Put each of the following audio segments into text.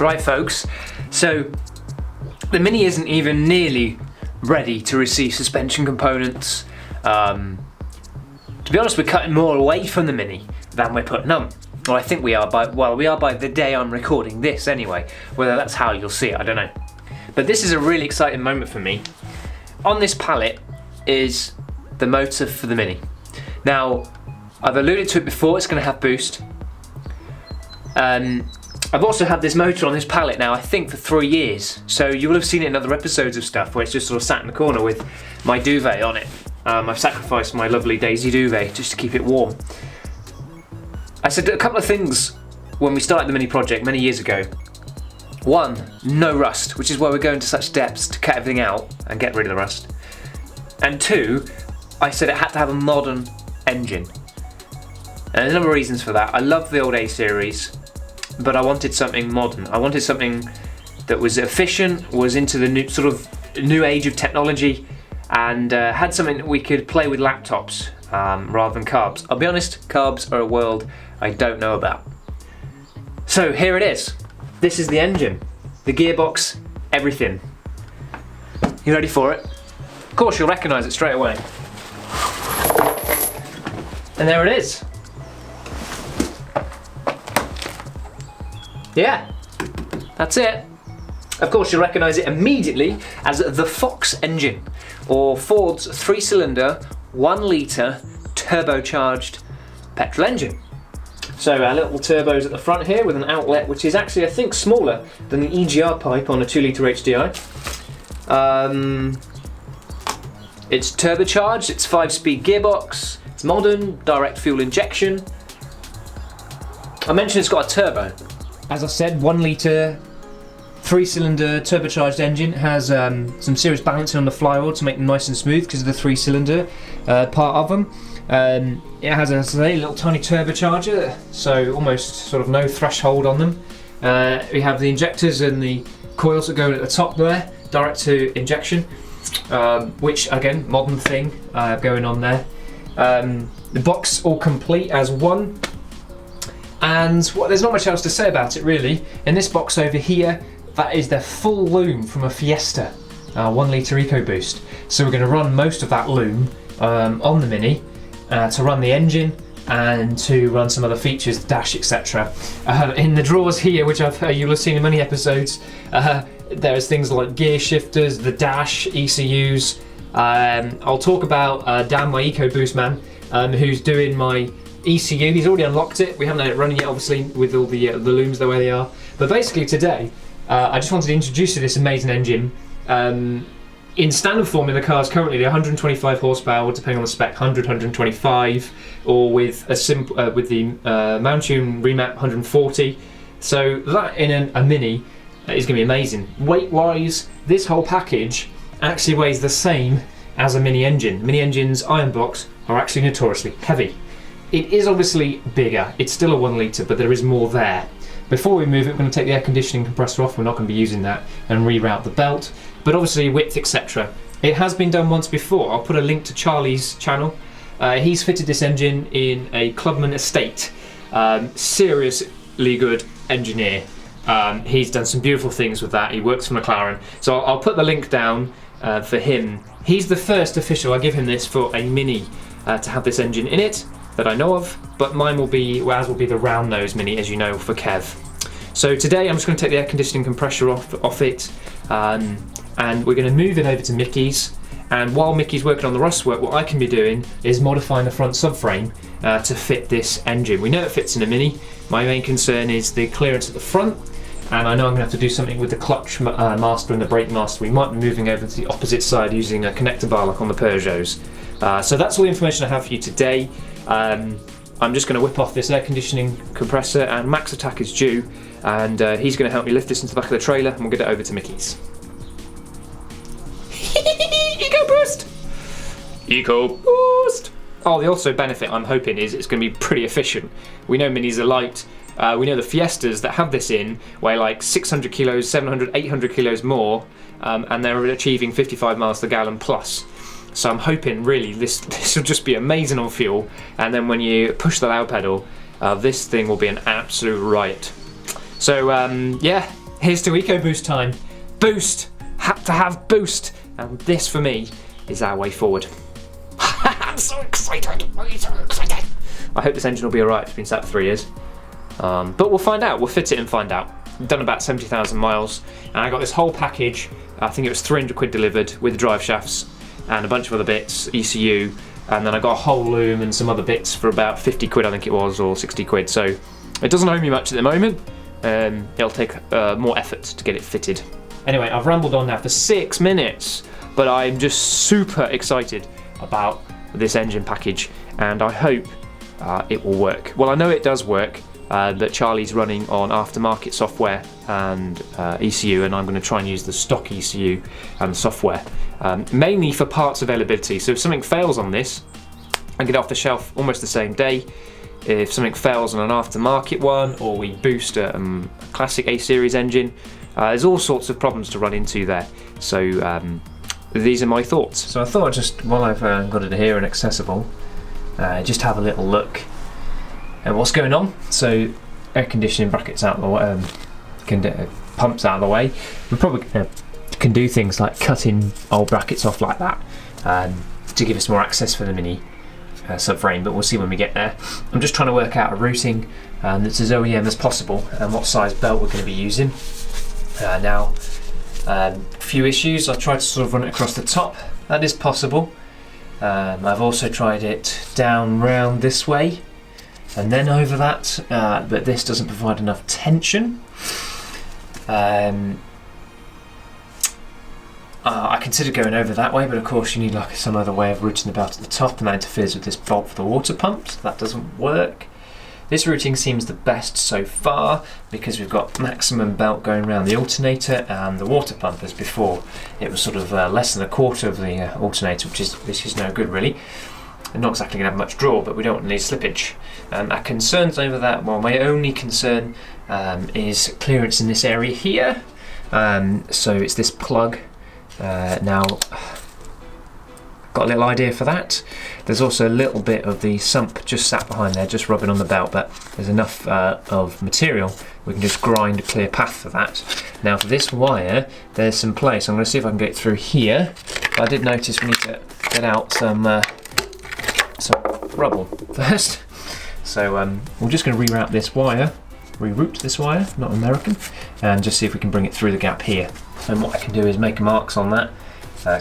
Right folks, so the Mini isn't even nearly ready to receive suspension components. To be honest, we're cutting more away from the Mini than we're putting on. Well, I think we are by the day I'm recording this anyway. Whether that's how you'll see it, I don't know. But this is a really exciting moment for me. On this pallet is the motor for the Mini. Now, I've alluded to it before, it's going to have boost. I've also had this motor on this pallet now, I think, for 3 years. So you will have seen it in other episodes of stuff where it's just sort of sat in the corner with my duvet on it. I've sacrificed my lovely Daisy duvet just to keep it warm. I said a couple of things when we started the Mini project many years ago. One, no rust, which is why we're going to such depths to cut everything out and get rid of the rust. And two, I said it had to have a modern engine. And there's a number of reasons for that. I love the old A series, but I wanted something modern. I wanted something that was efficient, was into the new age of technology, and had something that we could play with laptops rather than carbs. I'll be honest, carbs are a world I don't know about. So here it is. This is the engine, the gearbox, everything. You ready for it? Of course, you'll recognise it straight away. And there it is. Yeah, that's it. Of course, you'll recognise it immediately as the Fox engine, or Ford's 3-cylinder, 1-litre turbocharged petrol engine. So our little turbos at the front here with an outlet which is actually, I think, smaller than the EGR pipe on a 2-litre HDI. It's turbocharged, it's 5-speed gearbox, it's modern, direct fuel injection. I mentioned it's got a turbo. As I said, 1-litre 3-cylinder turbocharged engine, has some serious balancing on the flywheel to make them nice and smooth because of the 3-cylinder part of them. It has a little tiny turbocharger, so almost sort of no threshold on them. We have the injectors and the coils that go at the top there, direct to injection, which again, modern thing going on there. The box all complete as one. And there's not much else to say about it really. In this box over here, that is the full loom from a Fiesta, 1-litre EcoBoost. So we're going to run most of that loom on the Mini to run the engine and to run some other features, the dash, etc. In the drawers here, which you'll have seen in many episodes, there's things like gear shifters, the dash, ECUs. I'll talk about Dan, my EcoBoost man, who's doing my ECU. He's already unlocked it. We haven't had it running yet, obviously, with all the looms the way they are. But basically today, I just wanted to introduce you to this amazing engine. In standard form in the cars currently, they're 125 horsepower, depending on the spec, 100, 125, or with a simple with the Mountune Remap 140. So that in a Mini is going to be amazing. Weight-wise, this whole package actually weighs the same as a Mini engine. Mini engines, iron blocks, are actually notoriously heavy. It is obviously bigger, it's still a 1-litre, but there is more there. Before we move it, we're going to take the air conditioning compressor off, we're not going to be using that, and reroute the belt. But obviously width, etc. It has been done once before. I'll put a link to Charlie's channel. He's fitted this engine in a Clubman estate. Seriously good engineer. He's done some beautiful things with that. He works for McLaren. So I'll put the link down for him. He's the first official, I give him this, for a Mini to have this engine in it that I know of, but mine will be, as will be the round nose Mini, as you know, for Kev. So today I'm just going to take the air conditioning compressor off it, and we're going to move it over to Mickey's. And while Mickey's working on the rust work, what I can be doing is modifying the front subframe to fit this engine. We know it fits in a Mini. My main concern is the clearance at the front, and I know I'm going to have to do something with the clutch master and the brake master. We might be moving over to the opposite side using a connector bar like on the Peugeots. So that's all the information I have for you today. I'm just going to whip off this air conditioning compressor, and Max Attack is due, and he's going to help me lift this into the back of the trailer, and we'll get it over to Mickey's. EcoBoost! EcoBoost! Oh, the also benefit I'm hoping is it's going to be pretty efficient. We know Minis are light. We know the Fiestas that have this in weigh like 600 kilos, 700, 800 kilos more, and they're achieving 55 miles per gallon plus. So I'm hoping really this will just be amazing on fuel, and then when you push the loud pedal, this thing will be an absolute riot. So yeah, here's to EcoBoost time. Boost! Had to have boost! And this for me is our way forward. I'm so excited! I'm so excited! I hope this engine will be alright. It's been sat for 3 years. But we'll find out. We'll fit it and find out. I've done about 70,000 miles, and I got this whole package. I think it was 300 quid delivered with drive shafts and a bunch of other bits, ECU, and then I got a whole loom and some other bits for about 50 quid I think it was, or 60 quid. So it doesn't owe me much at the moment. It'll take more effort to get it fitted. Anyway, I've rambled on now for 6 minutes, but I'm just super excited about this engine package, and I hope it will work. Well, I know it does work, that Charlie's running on aftermarket software and ECU, and I'm going to try and use the stock ECU and software, mainly for parts availability. So if something fails on this, I get it off the shelf almost the same day. If something fails on an aftermarket one, or we boost a classic A-series engine, there's all sorts of problems to run into there. So these are my thoughts. So I thought just, while I've got it here and accessible, just have a little look at what's going on. So air conditioning brackets out of the way, pumps out of the way. We probably can do things like cutting old brackets off like that to give us more access for the Mini subframe, but we'll see when we get there. I'm just trying to work out a routing that's as OEM as possible and what size belt we're going to be using. Now, a few issues. I've tried to sort of run it across the top. That is possible. I've also tried it down round this way and then over that, but this doesn't provide enough tension. I considered going over that way, but of course you need like some other way of routing the belt at the top, and that interferes with this bolt for the water pump, so that doesn't work. This routing seems the best so far because we've got maximum belt going around the alternator and the water pump, as before it was sort of less than a quarter of the alternator, which is no good really. And not exactly going to have much draw, but we don't want any slippage. Our concerns over that, well, my only concern is clearance in this area here. So it's this plug. Now, got a little idea for that. There's also a little bit of the sump just sat behind there, just rubbing on the belt, but there's enough of material we can just grind a clear path for that. Now for this wire, there's some place. I'm going to see if I can get it through here. But I did notice we need to get out some rubble first. So we're just going to reroute this wire, not American, and just see if we can bring it through the gap here. And what I can do is make marks on that,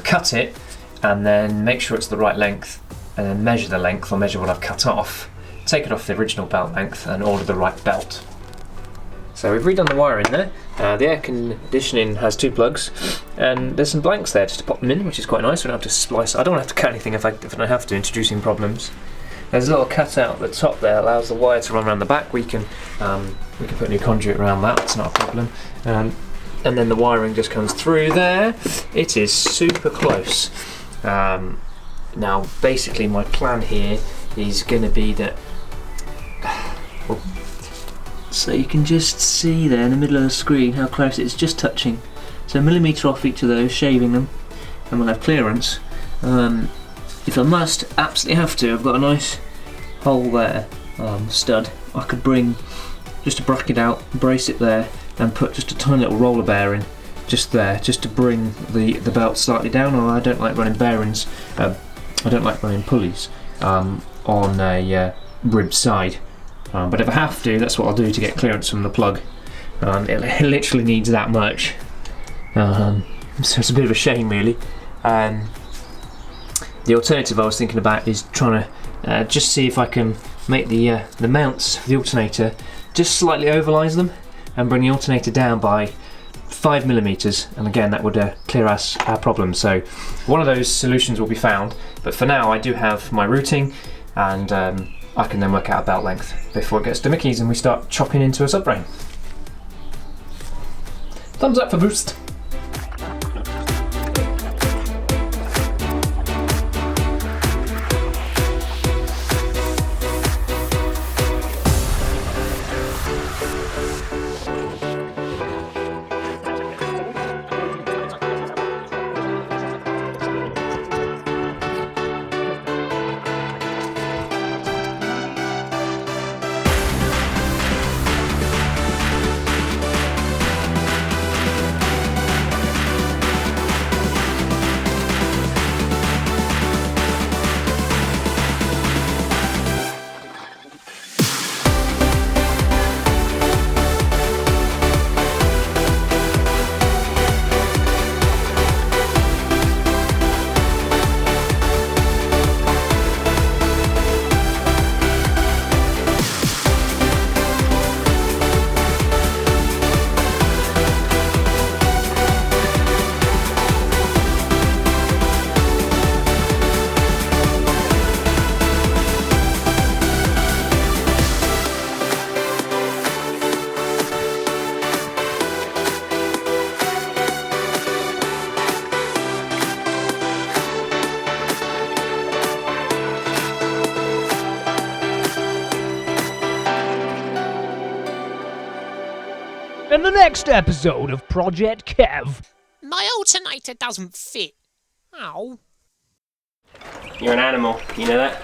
cut it, and then make sure it's the right length, and then measure the length, or measure what I've cut off, take it off the original belt length, and order the right belt. So we've redone the wire in there. The air conditioning has 2 plugs, and there's some blanks there just to pop them in, which is quite nice. We don't have to splice. I don't have to cut anything if I don't have to, introducing problems. There's a little cutout at the top there, allows the wire to run around the back. We can put a new conduit around that. It's not a problem. And then the wiring just comes through there. It is super close. Now, basically, my plan here is going to be that. So you can just see there in the middle of the screen how close it is, just touching. So a millimetre off each of those, shaving them, and we'll have clearance. If I must, absolutely have to, I've got a nice hole there, stud. I could bring just a bracket out, brace it there, and put just a tiny little roller bearing just there, just to bring the belt slightly down. Or I don't like running bearings, I don't like running pulleys on a ribbed side. But if I have to, that's what I'll do to get clearance from the plug. It literally needs that much. So it's a bit of a shame really. The alternative I was thinking about is trying to just see if I can make the mounts for the alternator, just slightly overlines them and bring the alternator down by 5mm, and again that would clear us our problem. So one of those solutions will be found, but for now I do have my routing, and I can then work out a belt length before it gets to Mickey's and we start chopping into a subframe. Thumbs up for boost! in the next episode of Project Kev. My alternator doesn't fit. Ow. You're an animal, you know that?